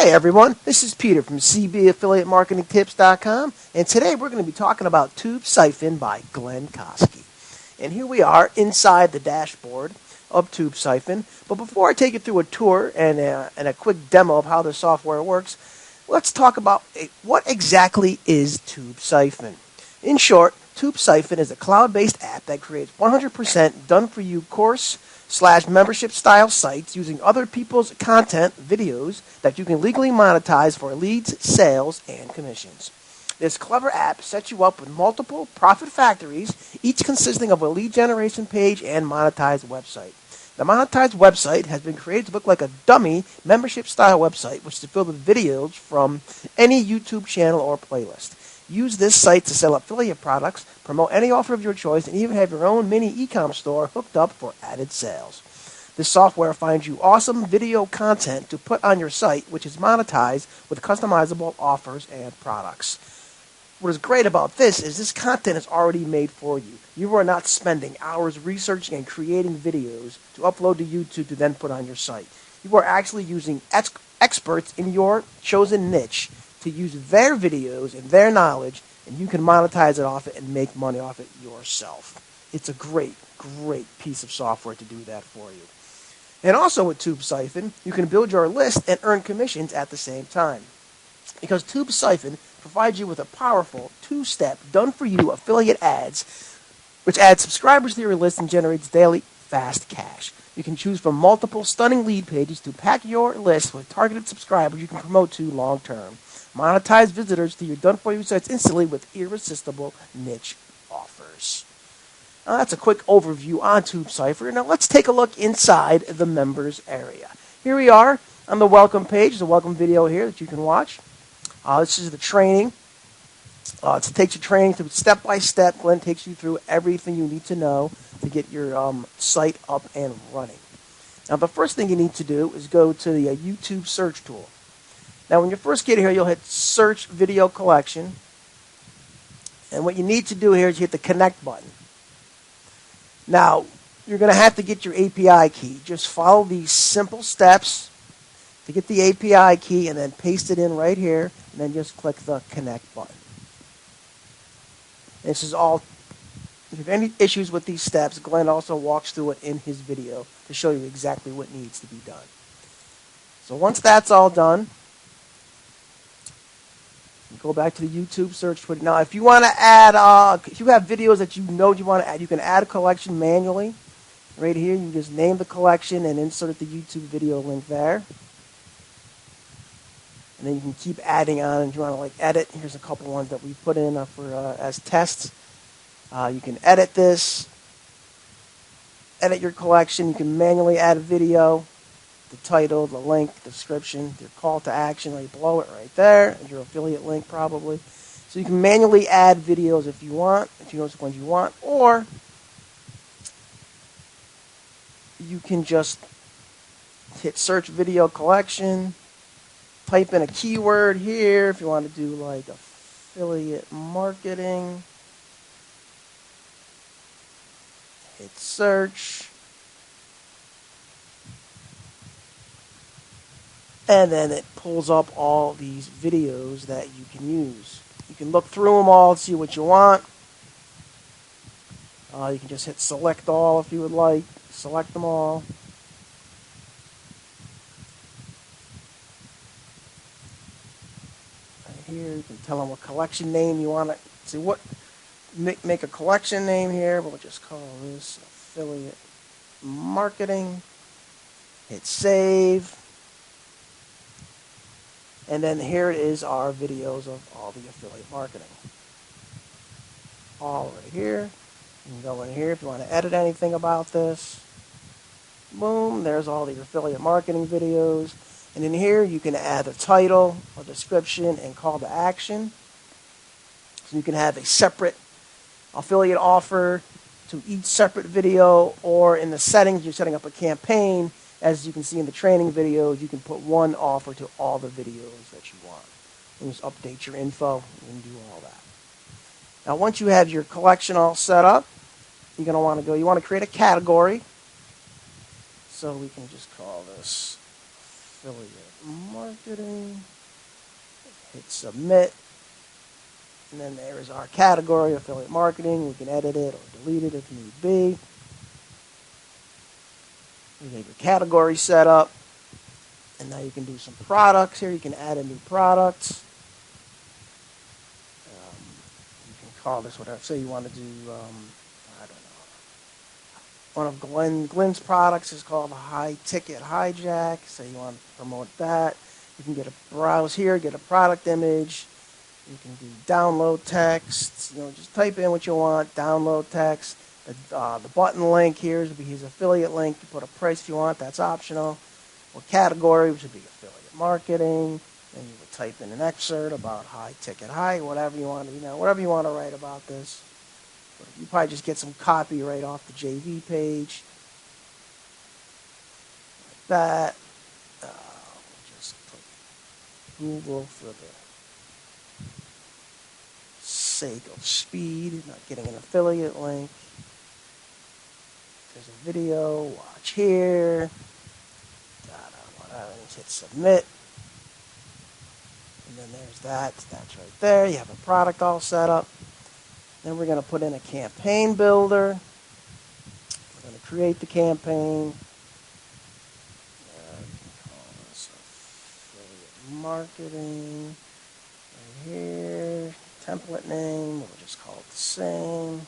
Hey everyone, this is Peter from CBAffiliateMarketingTips.com, and today we're going to be talking about TubeSiphon by Glenn Kosky. And here we are inside the dashboard of TubeSiphon. But before I take you through a tour and a quick demo of how the software works, let's talk about what exactly is TubeSiphon. In short, TubeSiphon is a cloud-based app that creates 100% done-for-you course/membership style sites using other people's content, videos, that you can legally monetize for leads, sales, and commissions. This clever app sets you up with multiple profit factories, each consisting of a lead generation page and monetized website. The monetized website has been created to look like a dummy membership style website, which is filled with videos from any YouTube channel or playlist. Use this site to sell affiliate products, promote any offer of your choice, and even have your own mini e-com store hooked up for added sales. This software finds you awesome video content to put on your site, which is monetized with customizable offers and products. What is great about this is this content is already made for you. You are not spending hours researching and creating videos to upload to YouTube to then put on your site. You are actually using experts in your chosen niche to use their videos and their knowledge, and you can monetize it off it and make money off it yourself. It's a great, great piece of software to do that for you. And also with TubeSiphon, you can build your list and earn commissions at the same time. Because TubeSiphon provides you with a powerful two-step, done-for-you affiliate ads, which adds subscribers to your list and generates daily fast cash. You can choose from multiple stunning lead pages to pack your list with targeted subscribers you can promote to long-term. Monetize visitors to your done-for-you sites instantly with irresistible niche offers. Now that's a quick overview on TubeSiphon. Now let's take a look inside the members area. Here we are on the welcome page. There's a welcome video here that you can watch. This is the training. It takes your training through step by step. Glenn takes you through everything you need to know to get your site up and running. Now the first thing you need to do is go to the YouTube search tool. Now, when you first get here, you'll hit Search Video Collection. And what you need to do here is hit the Connect button. Now, you're going to have to get your API key. Just follow these simple steps to get the API key and then paste it in right here. And then just click the Connect button. This is all. If you have any issues with these steps, Glenn also walks through it in his video to show you exactly what needs to be done. So once that's all done, go back to the YouTube search. Now, if you want to add, if you have videos that you know you want to add, you can add a collection manually. Right here, you just name the collection and insert the YouTube video link there. And then you can keep adding on. If you want to edit, here's a couple ones that we put in as tests. You can edit this, edit your collection. You can manually add a video. The title, the link, the description, your call to action right below it right there, and your affiliate link probably. So you can manually add videos if you want, if you know which ones you want, or you can just hit search video collection, type in a keyword here if you want to do like affiliate marketing, hit search. And then it pulls up all these videos that you can use. You can look through them all, see what you want. You can just hit select all if you would like. Select them all. Right here, you can tell them what collection name you want to see. What make a collection name here. We'll just call this affiliate marketing. Hit save. And then here it is, our videos of all the affiliate marketing. All right here. You can go in here if you want to edit anything about this. Boom, there's all the affiliate marketing videos. And in here you can add a title, a description, and call to action. So you can have a separate affiliate offer to each separate video, or in the settings you're setting up a campaign. As you can see in the training videos, you can put one offer to all the videos that you want. And just update your info and do all that. Now, once you have your collection all set up, you're going to want to go, you want to create a category. So we can just call this affiliate marketing. Hit submit. And then there is our category, affiliate marketing. We can edit it or delete it if need be. You get your category set up. And now you can do some products here. You can add a new product. You can call this whatever. Say you want to do, I don't know. One of Glenn's products is called a high ticket hijack. So you want to promote that. You can get a browse here, get a product image. You can do download text. Just type in what you want. Download text. The button link here would be his affiliate link. You put a price if you want. That's optional. Or category, which would be affiliate marketing. Then you would type in an excerpt about high ticket whatever you want to, whatever you want to write about this. But you probably just get some copyright off the JV page. Like that. We'll just put Google for the sake of speed, not getting an affiliate link. There's a video, watch here. Just hit submit. And then there's that's right there. You have a product all set up. Then we're going to put in a campaign builder. We're going to create the campaign. Call this affiliate marketing. Right here. Template name. We'll just call it the same.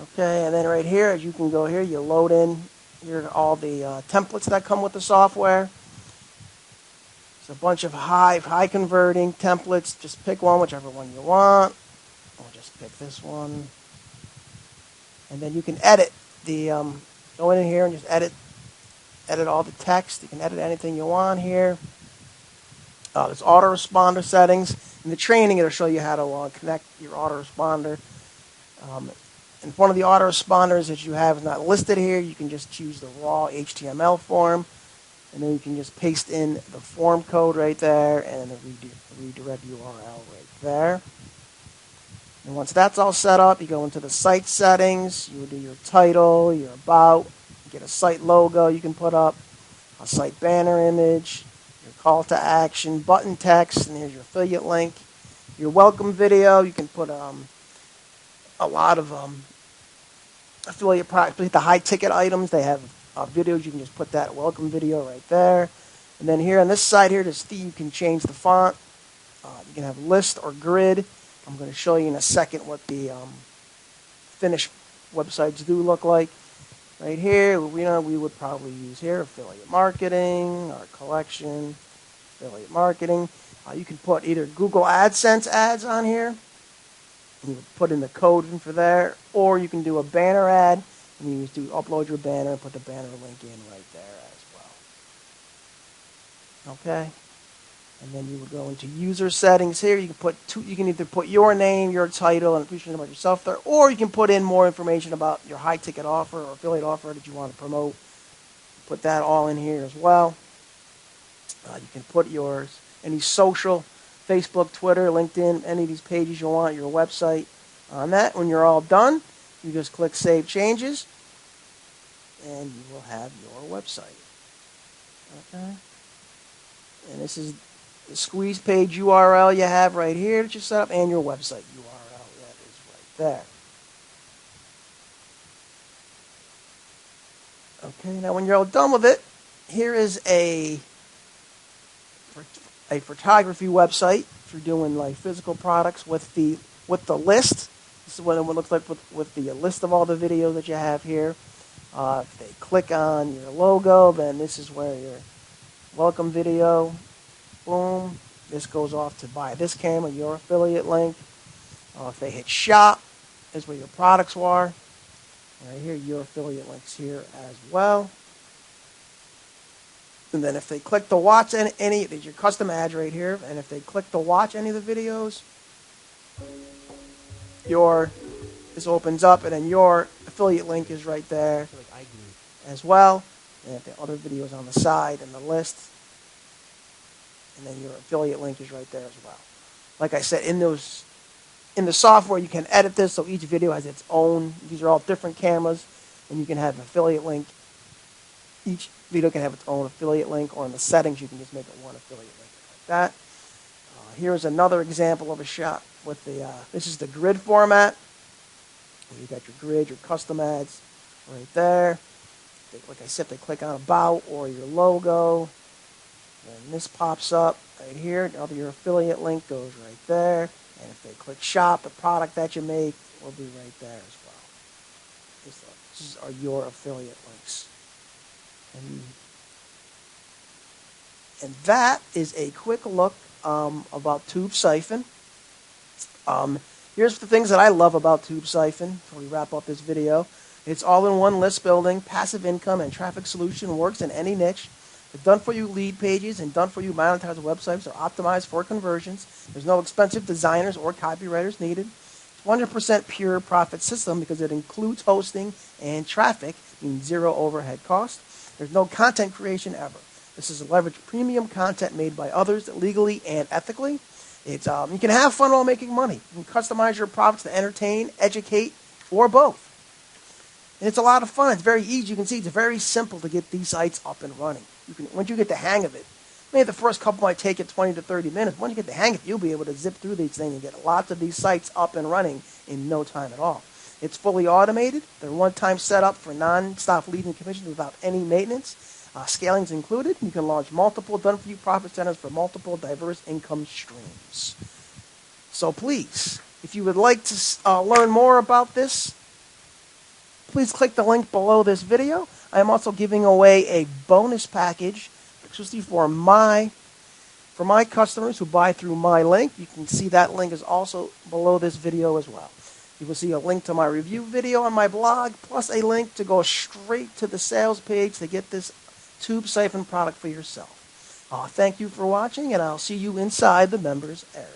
Okay, and then right here, as you can go here, you load in here all the templates that come with the software. It's a bunch of high converting templates. Just pick one, whichever one you want. I'll just pick this one. And then you can edit the, go in here and just edit all the text. You can edit anything you want here. There's autoresponder settings. In the training, it'll show you how to connect your autoresponder. And if one of the autoresponders that you have is not listed here, you can just choose the raw HTML form. And then you can just paste in the form code right there and the redirect URL right there. And once that's all set up, you go into the site settings. You would do your title, your about, get a site logo you can put up, a site banner image, your call to action, button text, and here's your affiliate link. Your welcome video, you can put a lot of affiliate products, the high ticket items, they have videos. You can just put that welcome video right there. And then here on this side here, you can change the font. You can have list or grid. I'm going to show you in a second what the finished websites do look like. Right here, we would probably use here affiliate marketing, our collection, affiliate marketing. You can put either Google AdSense ads on here. You would put in the code for there, or you can do a banner ad, and you just upload your banner and put the banner link in right there as well. Okay, and then you would go into user settings here. You can either put your name, your title, and information about yourself there, or you can put in more information about your high ticket offer or affiliate offer that you want to promote. Put that all in here as well. You can put any social. Facebook, Twitter, LinkedIn, any of these pages you want, your website on that. When you're all done, you just click Save Changes, and you will have your website. Okay? And this is the squeeze page URL you have right here that you set up, and your website URL that is right there. Okay, now when you're all done with it, here is a photography website if you're doing like physical products with the list. This is what it would look like with the list of all the videos that you have here. If they click on your logo, then this is where your welcome video, boom, this goes off to buy this camera, your affiliate link. If they hit shop, this is where your products are. Right here, your affiliate links here as well. And then if they click to watch there's your custom ads right here. And if they click to watch any of the videos, this opens up, and then your affiliate link is right there as well. And if the other videos on the side and the list, and then your affiliate link is right there as well. Like I said, in the software, you can edit this so each video has its own. These are all different cameras, and you can have an affiliate link. video can have its own affiliate link, or in the settings you can just make it one affiliate link like that. Here's another example of a shot with the, this is the grid format. You got your grid, your custom ads right there. Like I said, they click on about or your logo, and this pops up right here. Now your affiliate link goes right there, and if they click shop, the product that you make will be right there as well. These are your affiliate links. And that is a quick look about TubeSiphon. Here's the things that I love about TubeSiphon before we wrap up this video. It's all-in-one list building, passive income, and traffic solution. Works in any niche. The done-for-you lead pages and done-for-you monetized websites are optimized for conversions. There's no expensive designers or copywriters needed. It's 100% pure profit system because it includes hosting and traffic, meaning zero overhead cost. There's no content creation ever. This is leverage premium content made by others legally and ethically. It's you can have fun while making money. You can customize your products to entertain, educate, or both. And it's a lot of fun. It's very easy. You can see it's very simple to get these sites up and running. Once you get the hang of it, maybe the first couple might take you 20 to 30 minutes. Once you get the hang of it, you'll be able to zip through these things and get lots of these sites up and running in no time at all. It's fully automated. They're one-time set up for non-stop leads and commissions without any maintenance. Scaling's included. You can launch multiple done-for-you profit centers for multiple diverse income streams. So please, if you would like to learn more about this, please click the link below this video. I am also giving away a bonus package exclusively for my customers who buy through my link. You can see that link is also below this video as well. You will see a link to my review video on my blog, plus a link to go straight to the sales page to get this TubeSiphon product for yourself. Thank you for watching, and I'll see you inside the members area.